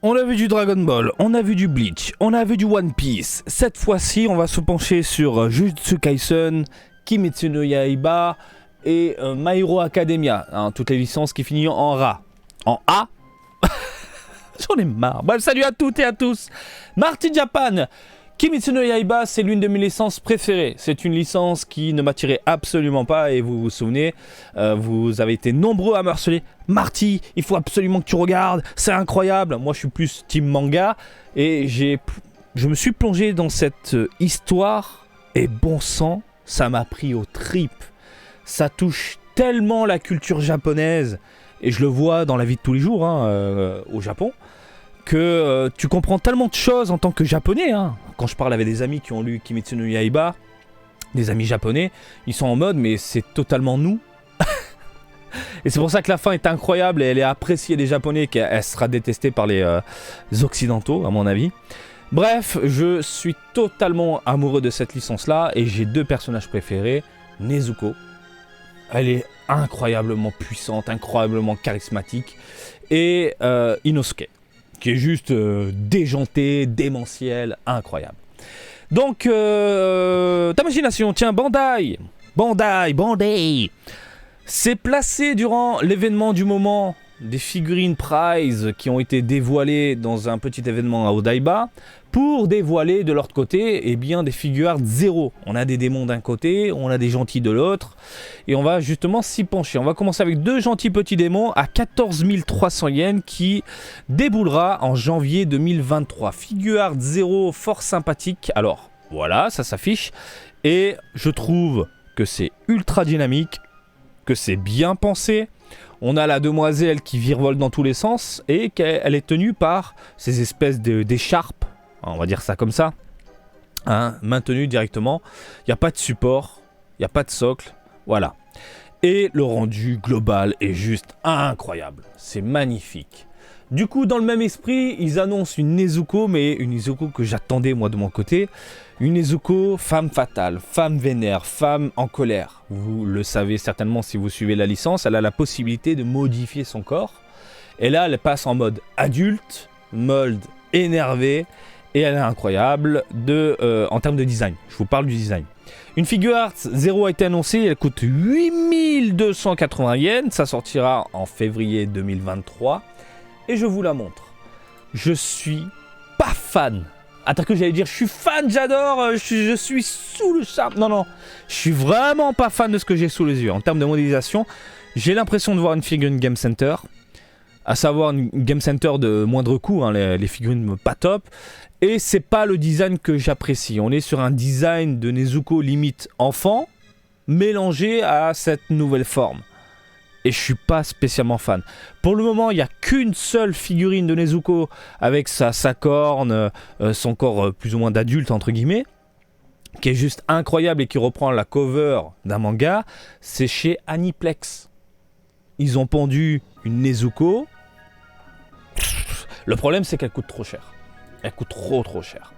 On a vu du Dragon Ball, on a vu du Bleach, on a vu du One Piece. Cette fois-ci, on va se pencher sur Jujutsu Kaisen, Kimetsu no Yaiba et My Hero Academia. Hein, toutes les licences qui finissent en RA. En A. J'en ai marre. Bref, salut à toutes et à tous. Marty Japan. Kimetsu no Yaiba, c'est l'une de mes licences préférées. C'est une licence qui ne m'attirait absolument pas. Et vous vous souvenez, vous avez été nombreux à me harceler. Marty, il faut absolument que tu regardes. C'est incroyable. Moi, je suis plus team manga. Et je me suis plongé dans cette histoire. Et bon sang, ça m'a pris aux tripes. Ça touche tellement la culture japonaise. Et je le vois dans la vie de tous les jours au Japon. Que tu comprends tellement de choses en tant que japonais. Hein. Quand je parle avec des amis qui ont lu Kimetsu no Yaiba, des amis japonais, ils sont en mode mais c'est totalement nous. Et c'est pour ça que la fin est incroyable et elle est appréciée des japonais, qu'elle sera détestée par les occidentaux à mon avis. Bref, je suis totalement amoureux de cette licence là et j'ai deux personnages préférés. Nezuko, elle est incroyablement puissante, incroyablement charismatique, et Inosuke, qui est juste déjanté, démentiel, incroyable. Donc, ta imagination, tiens, Bandai, c'est placé durant l'événement du moment des figurines Prize qui ont été dévoilées dans un petit événement à Odaiba, pour dévoiler de l'autre côté, eh bien, des figures zéro. On a des démons d'un côté, on a des gentils de l'autre, et on va justement s'y pencher. On va commencer avec deux gentils petits démons à 14 300 yens qui déboulera en janvier 2023. Figure art zéro, fort sympathique. Alors, voilà, ça s'affiche, et je trouve que c'est ultra dynamique, que c'est bien pensé. On a la demoiselle qui virevolte dans tous les sens, et qu'elle est tenue par ces espèces d'écharpes, on va dire ça comme ça, hein, maintenu directement. Il n'y a pas de support, il n'y a pas de socle, voilà. Et le rendu global est juste incroyable, c'est magnifique. Du coup, dans le même esprit, ils annoncent une Nezuko, mais une Nezuko que j'attendais moi de mon côté. Une Nezuko femme fatale, femme vénère, femme en colère. Vous le savez certainement si vous suivez la licence, elle a la possibilité de modifier son corps. Et là, elle passe en mode adulte, mode énervé, et elle est incroyable en termes de design. Je vous parle du design. Une figure art 0 a été annoncée, elle coûte 8280 yens, ça sortira en février 2023. Et je vous la montre. Je suis pas fan. Attends que j'allais dire, je suis fan, j'adore, je suis sous le charme. Non, je suis vraiment pas fan de ce que j'ai sous les yeux. En termes de modélisation, j'ai l'impression de voir une figurine Game Center. À savoir une Game Center de moindre coût, hein, les figurines pas top. Et c'est pas le design que j'apprécie. On est sur un design de Nezuko limite enfant, mélangé à cette nouvelle forme. Et je suis pas spécialement fan. Pour le moment, il n'y a qu'une seule figurine de Nezuko avec sa corne, son corps plus ou moins d'adulte entre guillemets, qui est juste incroyable et qui reprend la cover d'un manga. C'est chez Aniplex. Ils ont pendu une Nezuko. Le problème, c'est qu'elle coûte trop cher. Elle coûte trop cher.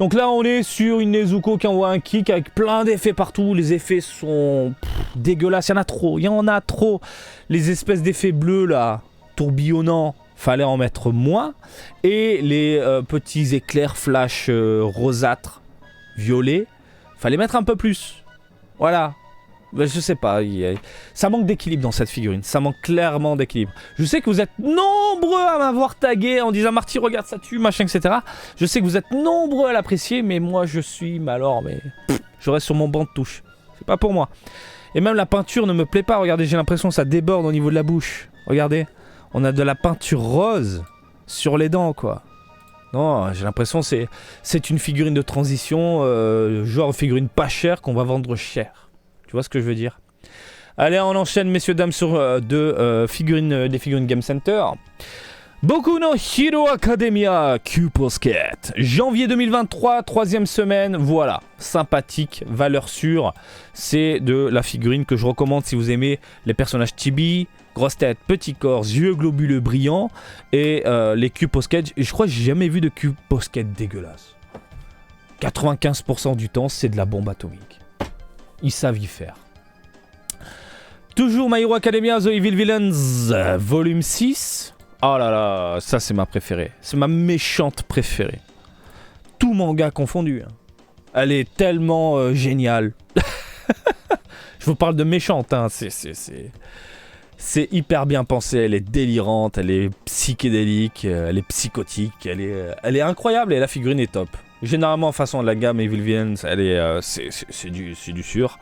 Donc là, on est sur une Nezuko qui envoie un kick avec plein d'effets partout. Les effets sont dégueulasses. Il y en a trop. Les espèces d'effets bleus, là, tourbillonnants, fallait en mettre moins. Et les petits éclairs flash rosâtres, violets, fallait mettre un peu plus. Voilà. Ben, je sais pas, ça manque d'équilibre dans cette figurine, ça manque clairement d'équilibre. Je sais que vous êtes nombreux à m'avoir tagué en disant Marty regarde ça tue, machin, etc. Je sais que vous êtes nombreux à l'apprécier, mais moi je suis, je reste sur mon banc de touche, c'est pas pour moi. Et même la peinture ne me plaît pas, regardez, j'ai l'impression que ça déborde au niveau de la bouche. Regardez, on a de la peinture rose sur les dents quoi. Non, j'ai l'impression que c'est une figurine de transition, genre figurine pas chère qu'on va vendre cher. Tu vois ce que je veux dire? Allez, on enchaîne, messieurs, dames, sur des figurines Game Center. Boku no Hero Academia Q-Posket. Janvier 2023, 3e semaine, voilà. Sympathique, valeur sûre. C'est de la figurine que je recommande si vous aimez les personnages chibi, grosse tête, petit corps, yeux globuleux brillants, et les Q-Posket. Et je crois que j'ai jamais vu de Q-Posket dégueulasse. 95% du temps, c'est de la bombe atomique. Ils savent y faire. Toujours My Hero Academia The Evil Villains volume 6. Oh là là, ça c'est ma préférée. C'est ma méchante préférée. Tout manga confondu. Hein. Elle est tellement géniale. Je vous parle de méchante, hein. C'est hyper bien pensé, elle est délirante, elle est psychédélique, elle est psychotique, elle est incroyable et la figurine est top. Généralement, en façon de la gamme Evil Villains, elle est, c'est du sûr.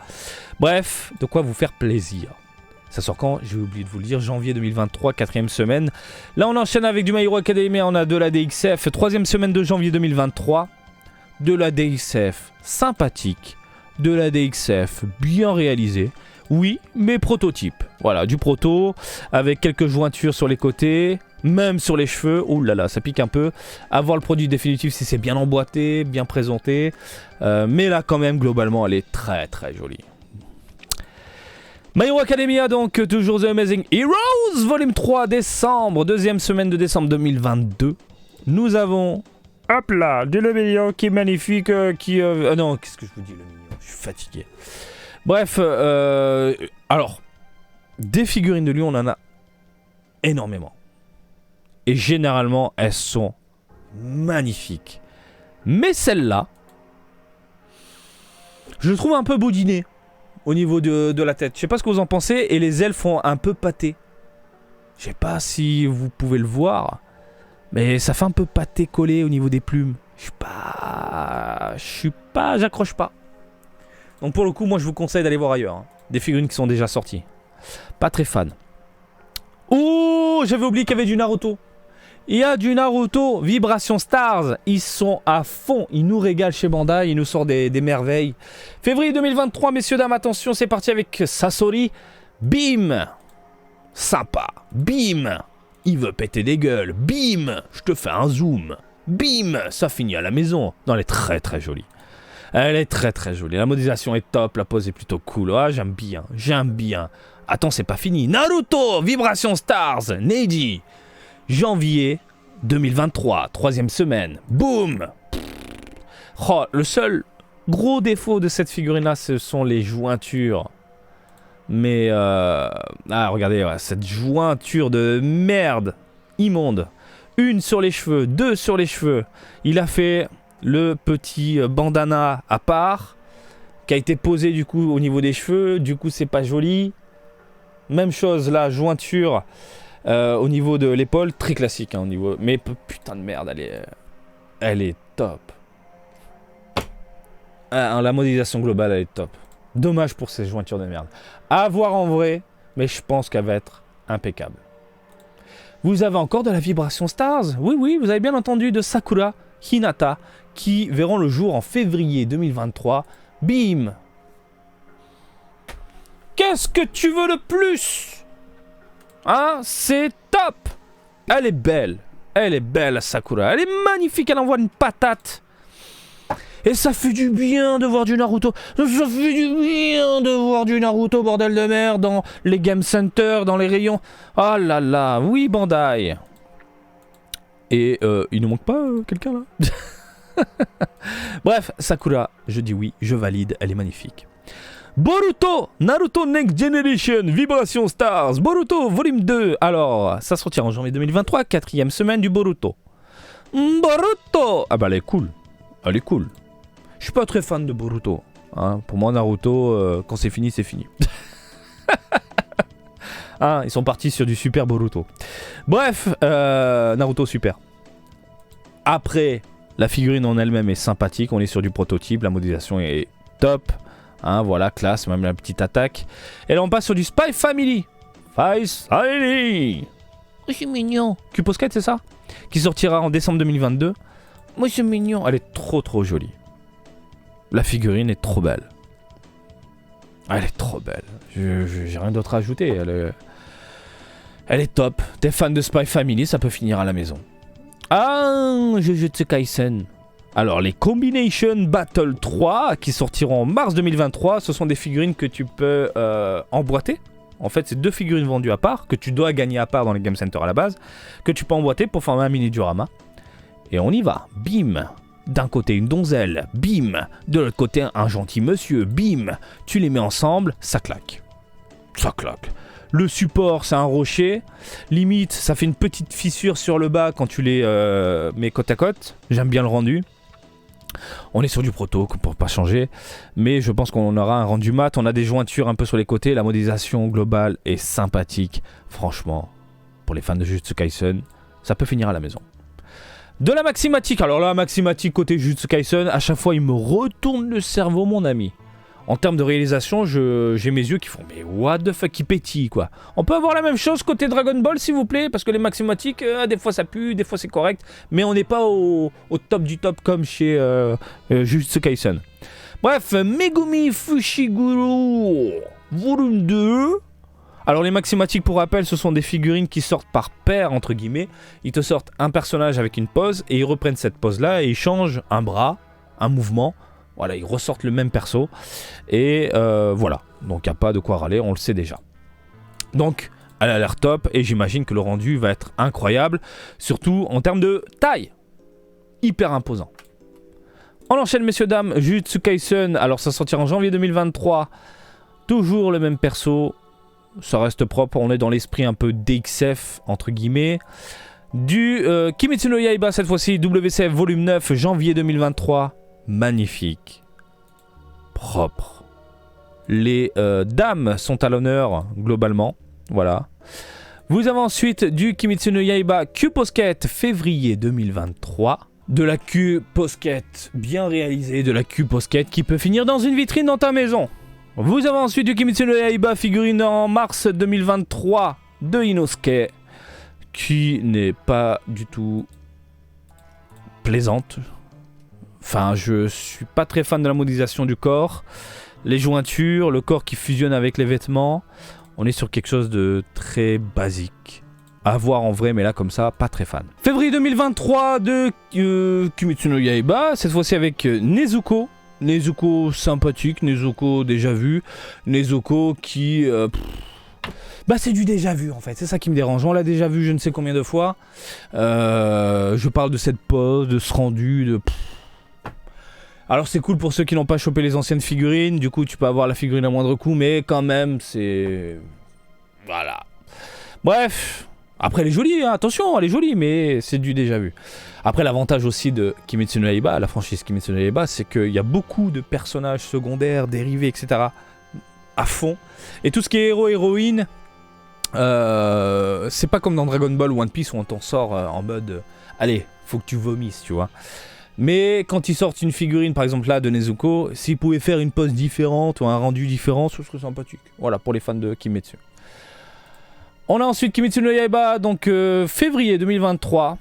Bref, de quoi vous faire plaisir. Ça sort quand? J'ai oublié de vous le dire, janvier 2023, 4ème semaine. Là, on enchaîne avec du My Hero Academia, on a de la DXF, 3ème semaine de janvier 2023. De la DXF sympathique, de la DXF bien réalisée. Oui, mais prototype. Voilà, du proto, avec quelques jointures sur les côtés, même sur les cheveux. Ouh là là, ça pique un peu. À voir le produit définitif si c'est bien emboîté, bien présenté. Mais là, quand même, globalement, elle est très très jolie. My Hero Academia, donc, toujours The Amazing Heroes, volume 3, décembre, 2ème semaine de décembre 2022. Nous avons, hop là, du Le Million qui est magnifique, non, qu'est-ce que je vous dis, Le Million, je suis fatigué. Bref, alors, des figurines de lui, on en a énormément. Et généralement, elles sont magnifiques. Mais celle-là, je le trouve un peu boudiné au niveau de la tête. Je sais pas ce que vous en pensez. Et les ailes font un peu pâté. Je sais pas si vous pouvez le voir. Mais ça fait un peu pâté collé au niveau des plumes. J'accroche pas. Donc pour le coup, moi je vous conseille d'aller voir ailleurs. Hein. Des figurines qui sont déjà sorties. Pas très fan. Oh, j'avais oublié qu'il y avait du Naruto. Il y a du Naruto, Vibration Stars. Ils sont à fond. Ils nous régalent chez Bandai. Ils nous sortent des merveilles. Février 2023, messieurs, dames, attention, c'est parti avec Sasori. Bim. Sympa. Bim. Il veut péter des gueules. Bim. Je te fais un zoom. Bim. Ça finit à la maison. Non, elle est très très jolie. Elle est très très jolie. La modélisation est top. La pose est plutôt cool. Ah, j'aime bien. J'aime bien. Attends, c'est pas fini. Naruto, Vibration Stars, Neji. Janvier 2023, 3ème semaine. Boum. Oh, le seul gros défaut de cette figurine-là, ce sont les jointures. Mais, regardez, ouais, cette jointure de merde immonde. Une sur les cheveux, deux sur les cheveux. Il a fait le petit bandana à part, qui a été posé du coup au niveau des cheveux. Du coup, c'est pas joli. Même chose, la jointure au niveau de l'épaule, très classique. Hein, au niveau... Mais putain de merde, elle est top. La modélisation globale, elle est top. Dommage pour ces jointures de merde. À voir en vrai, mais je pense qu'elle va être impeccable. Vous avez encore de la Vibration Stars. Oui, vous avez bien entendu, de Sakura, Hinata, qui verront le jour en février 2023. Bim. Qu'est-ce que tu veux le plus? Hein, c'est top. Elle est belle. Elle est belle, Sakura. Elle est magnifique. Elle envoie une patate. Et ça fait du bien de voir du Naruto. Ça fait du bien de voir du Naruto, bordel de merde, dans les Game Center, dans les rayons. Oh là là. Oui, Bandai. Et il ne manque pas quelqu'un là. Bref, Sakura, je dis oui, je valide. Elle est magnifique. Boruto, Naruto Next Generation, Vibration Stars, Boruto Volume 2. Alors, ça sortira en janvier 2023, 4ème semaine du Boruto. Boruto. Ah bah elle est cool. Elle est cool. Je suis pas très fan de Boruto. Hein. Pour moi, Naruto, quand c'est fini, c'est fini. Hein, ils sont partis sur du super Boruto. Bref, Naruto super. Après, la figurine en elle-même est sympathique. On est sur du prototype. La modélisation est top. Hein, voilà, classe, même la petite attaque. Et là, on passe sur du Spy Family. Spy Family. Oh, c'est mignon. Cuposquette, c'est ça? Qui sortira en décembre 2022. Moi, c'est mignon. Elle est trop, trop jolie. La figurine est trop belle. Elle est trop belle. J'ai rien d'autre à ajouter. Elle est top. T'es fan de Spy Family, ça peut finir à la maison. Ah, Jujutsu Kaisen. Alors, les Combination Battle 3 qui sortiront en mars 2023, ce sont des figurines que tu peux emboîter. En fait, c'est 2 figurines vendues à part, que tu dois gagner à part dans les Game Center à la base, que tu peux emboîter pour former un mini diorama. Et on y va. Bim. D'un côté une donzelle. Bim. De l'autre côté un gentil monsieur. Bim. Tu les mets ensemble, ça claque. Ça claque. Le support, c'est un rocher. Limite, ça fait une petite fissure sur le bas quand tu les mets côte à côte. J'aime bien le rendu. On est sur du proto pour pas changer, mais je pense qu'on aura un rendu mat. On a des jointures un peu sur les côtés. La modélisation globale est sympathique. Franchement, pour les fans de Jujutsu Kaisen, ça peut finir à la maison. De la Maximatic. Alors la Maximatic côté Jujutsu Kaisen, à chaque fois il me retourne le cerveau, mon ami. En termes de réalisation, j'ai mes yeux qui font mais what the fuck, qui pétille quoi. On peut avoir la même chose côté Dragon Ball s'il vous plaît, parce que les Maximatiques, des fois ça pue, des fois c'est correct, mais on n'est pas au top du top comme chez Jujutsu Kaisen. Bref, Megumi Fushiguro Volume 2. Alors les Maximatiques pour rappel, ce sont des figurines qui sortent par paire entre guillemets. Ils te sortent un personnage avec une pose et ils reprennent cette pose là et ils changent un bras, un mouvement. Voilà, ils ressortent le même perso. Et voilà. Donc, il n'y a pas de quoi râler, on le sait déjà. Donc, elle a l'air top. Et j'imagine que le rendu va être incroyable. Surtout en termes de taille. Hyper imposant. On enchaîne, messieurs, dames. Jujutsu Kaisen. Alors, ça sortira en janvier 2023. Toujours le même perso. Ça reste propre. On est dans l'esprit un peu DXF, entre guillemets. Du Kimetsu no Yaiba, cette fois-ci. WCF volume 9, janvier 2023. Magnifique, propre. Les dames sont à l'honneur globalement, voilà. Vous avez ensuite du Kimetsu no Yaiba Q-Posket février 2023. De la Q-Posket bien réalisée, de la Q-Posket qui peut finir dans une vitrine dans ta maison. Vous avez ensuite du Kimetsu no Yaiba figurine en mars 2023 de Inosuke qui n'est pas du tout plaisante. Enfin, je suis pas très fan de la modélisation du corps. Les jointures, le corps qui fusionne avec les vêtements. On est sur quelque chose de très basique. À voir en vrai, mais là, comme ça, pas très fan. Février 2023 de Kimetsu no Yaiba. Cette fois-ci avec Nezuko. Nezuko sympathique, Nezuko déjà vu. Nezuko qui... Bah c'est du déjà vu en fait, c'est ça qui me dérange. On l'a déjà vu je ne sais combien de fois. Je parle de cette pose, de ce rendu, de... Alors c'est cool pour ceux qui n'ont pas chopé les anciennes figurines, du coup tu peux avoir la figurine à moindre coût, mais quand même c'est... Voilà. Bref, après elle est jolie, hein, attention, elle est jolie, mais c'est du déjà vu. Après l'avantage aussi de Kimetsu no Yaiba, la franchise Kimetsu no Yaiba, c'est qu'il y a beaucoup de personnages secondaires, dérivés, etc. à fond. Et tout ce qui est héros-héroïne, c'est pas comme dans Dragon Ball ou One Piece où on t'en sort en mode allez, faut que tu vomisses, tu vois. Mais quand ils sortent une figurine, par exemple là de Nezuko, s'ils pouvaient faire une pose différente ou un rendu différent, ce serait sympathique. Voilà pour les fans de Kimetsu. On a ensuite Kimetsu no Yaiba, donc février 2023.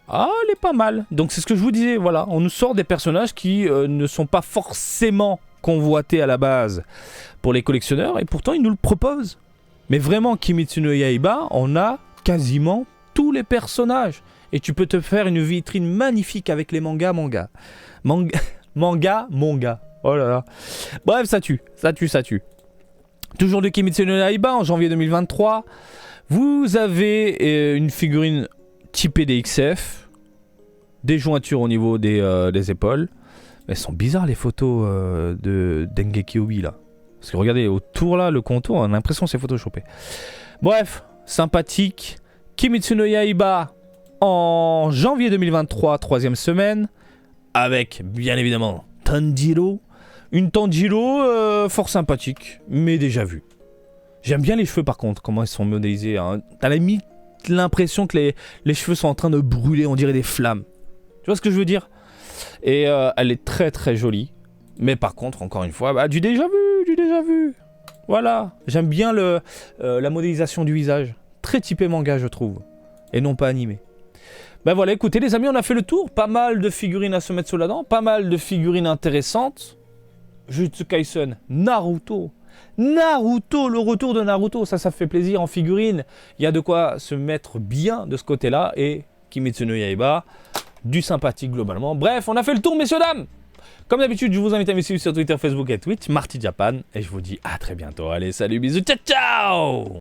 Ah, elle est pas mal. Donc c'est ce que je vous disais, voilà. On nous sort des personnages qui ne sont pas forcément convoités à la base pour les collectionneurs, et pourtant ils nous le proposent. Mais vraiment, Kimetsu no Yaiba, on a quasiment tous les personnages. Et tu peux te faire une vitrine magnifique avec les mangas. Manga. Oh là là. Bref, ça tue. Toujours de Kimetsu no Yaiba en janvier 2023. Vous avez une figurine typée DXF. Des jointures au niveau des épaules. Elles sont bizarres les photos de Dengeki Obi là. Parce que regardez, autour là, le contour, on a l'impression que c'est photoshopé. Bref, sympathique. Kimetsu no Yaiba en janvier 2023, 3e semaine, avec bien évidemment Tanjiro. Une Tanjiro fort sympathique, mais déjà vue. J'aime bien les cheveux par contre, comment ils sont modélisés. Hein. T'as limite l'impression que les cheveux sont en train de brûler, on dirait des flammes. Tu vois ce que je veux dire? Et elle est très très jolie. Mais par contre, encore une fois, bah, du déjà vu. Voilà, j'aime bien la modélisation du visage. Très typé manga, je trouve. Et non pas animé. Ben voilà, écoutez les amis, on a fait le tour. Pas mal de figurines à se mettre sous la dent. Pas mal de figurines intéressantes. Jujutsu Kaisen, Naruto. Le retour de Naruto. Ça fait plaisir en figurine. Il y a de quoi se mettre bien de ce côté-là. Et Kimetsu no Yaiba, du sympathique globalement. Bref, on a fait le tour, messieurs, dames. Comme d'habitude, je vous invite à me suivre sur Twitter, Facebook et Twitch, Marty Japan. Et je vous dis à très bientôt. Allez, salut, bisous, ciao, ciao!